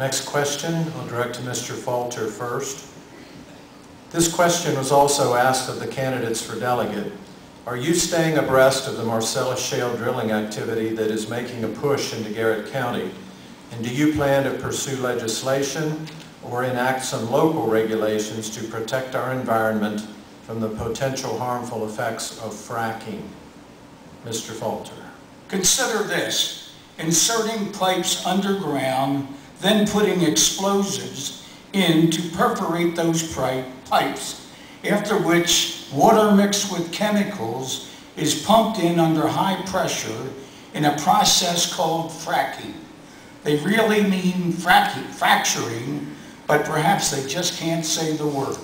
Next question, I'll direct to Mr. Falter first. This question was also asked of the candidates for delegate. Are you staying abreast of the Marcellus Shale drilling activity that is making a push into Garrett County? And do you plan to pursue legislation or enact some local regulations to protect our environment from the potential harmful effects of fracking? Mr. Falter. Consider this: inserting pipes underground, then putting explosives in to perforate those pipes, after which water mixed with chemicals is pumped in under high pressure in a process called fracking. They really mean fracturing, but perhaps they just can't say the word.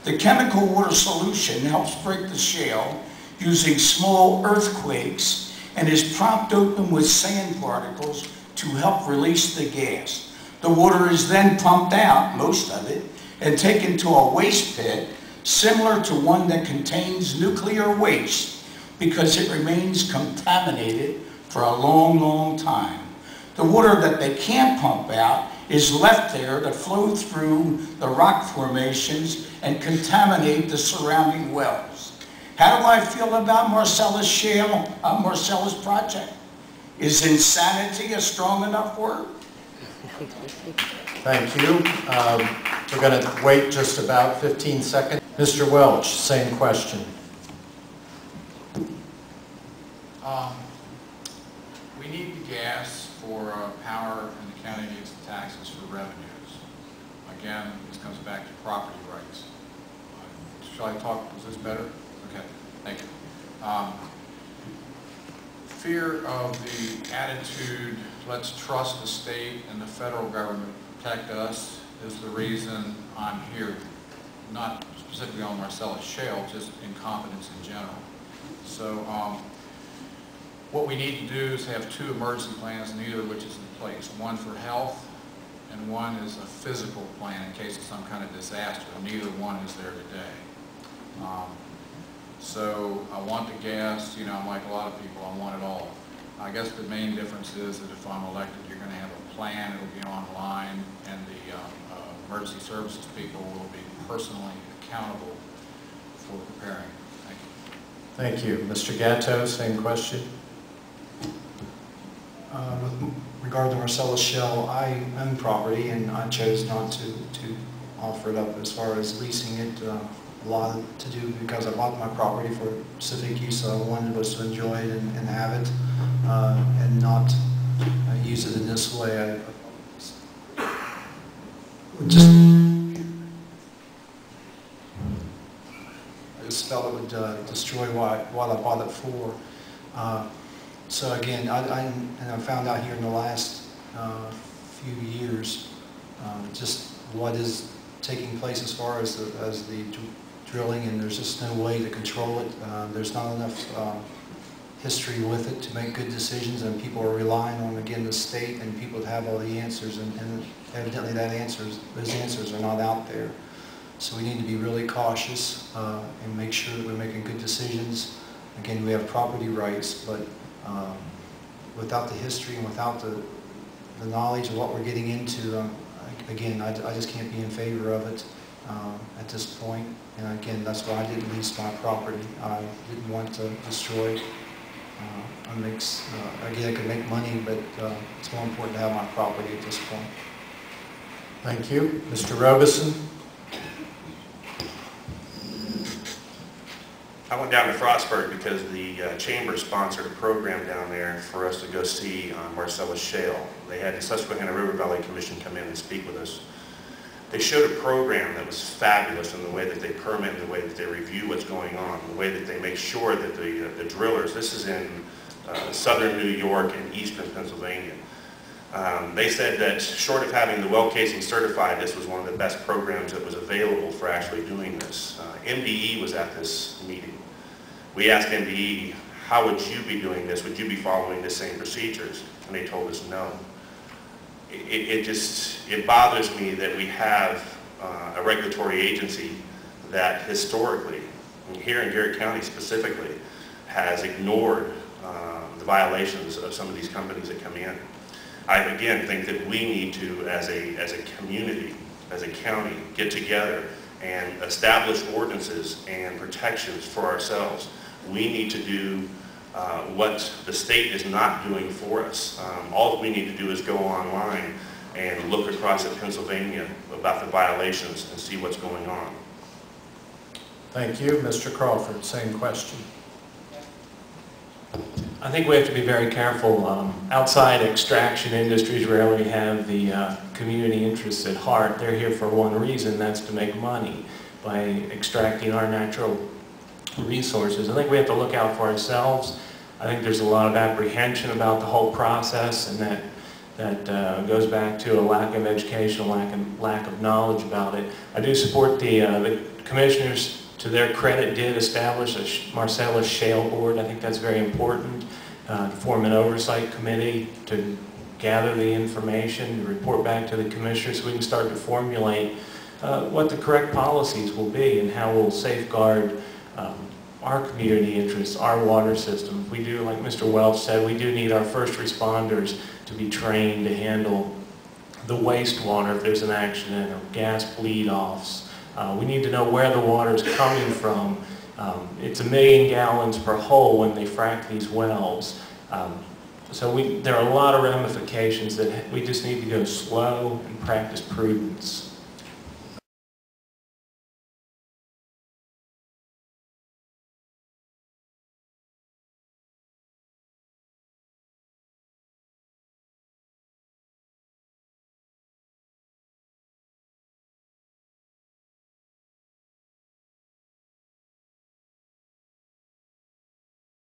The chemical water solution helps break the shale using small earthquakes and is propped open with sand particles to help release the gas. The water is then pumped out, most of it, and taken to a waste pit similar to one that contains nuclear waste because it remains contaminated for a long, long time. The water that they can't pump out is left there to flow through the rock formations and contaminate the surrounding wells. How do I feel about Marcellus Shale, Marcellus project? Is insanity a strong enough word? Thank you. We're going to wait just about 15 seconds. Mr. Welch, same question. We need the gas for power, and the county needs the taxes for revenues. Again, this comes back to property rights. Shall I talk? Is this better? Okay, thank you. Fear of the attitude, let's trust the state and the federal government to protect us, is the reason I'm here. Not specifically on Marcellus Shale, just incompetence in general. So what we need to do is have two emergency plans, neither of which is in place. One for health and one is a physical plan in case of some kind of disaster. Neither one is there today. So I want the gas, you know, I'm like a lot of people, I want it all. I guess the main difference is that if I'm elected, you're going to have a plan, it'll be online, and the emergency services people will be personally accountable for preparing. Thank you. Thank you. Mr. Gatto, same question. With regard to Marcellus Shale, I own property and I chose not to offer it up. As far as leasing it, a lot to do because I bought my property for specific use. So I wanted was to enjoy it and have it and not use it in this way. I just felt it would destroy what I bought it for. So again, I found out here in the last few years just what is taking place as far as the drilling, and there's just no way to control it. There's not enough history with it to make good decisions, and people are relying on, again, the state and people to have all the answers, and evidently those answers are not out there. So we need to be really cautious and make sure that we're making good decisions. Again, we have property rights, but without the history and without the knowledge of what we're getting into, again, I just can't be in favor of it at this point. And again, that's why I didn't lease my property. I didn't want to destroy it. Again, I could make money, but it's more important to have my property at this point. Thank you. Mr. Robeson. I went down to Frostburg because the chamber sponsored a program down there for us to go see Marcellus Shale. They had the Susquehanna River Valley Commission come in and speak with us. They showed a program that was fabulous in the way that they permit, in the way that they review what's going on, the way that they make sure that the drillers, this is in southern New York and eastern Pennsylvania, they said that short of having the well casing certified, this was one of the best programs that was available for actually doing this. MDE was at this meeting. We asked MDE, how would you be doing this? Would you be following the same procedures? And they told us no. It bothers me that we have a regulatory agency that historically, here in Garrett County specifically, has ignored the violations of some of these companies that come in. I again think that we need to, as a community, as a county, get together and establish ordinances and protections for ourselves. We need to do what the state is not doing for us. All we need to do is go online and look across at Pennsylvania about the violations and see what's going on. Thank you. Mr. Crawford, same question. I think we have to be very careful. Outside extraction industries rarely have the community interests at heart. They're here for one reason, that's to make money by extracting our natural resources. I think we have to look out for ourselves. I think there's a lot of apprehension about the whole process, and that goes back to a lack of education, lack of knowledge about it. I do support the commissioners, to their credit, did establish a Marcellus Shale board. I think that's very important. Form an oversight committee to gather the information, report back to the commissioners so we can start to formulate what the correct policies will be and how we'll safeguard our community interests, our water system. We do, like Mr. Welch said, we do need our first responders to be trained to handle the wastewater if there's an accident or gas bleed-offs. We need to know where the water is coming from. It's 1 million gallons per hole when they frack these wells. So there are a lot of ramifications that we just need to go slow and practice prudence.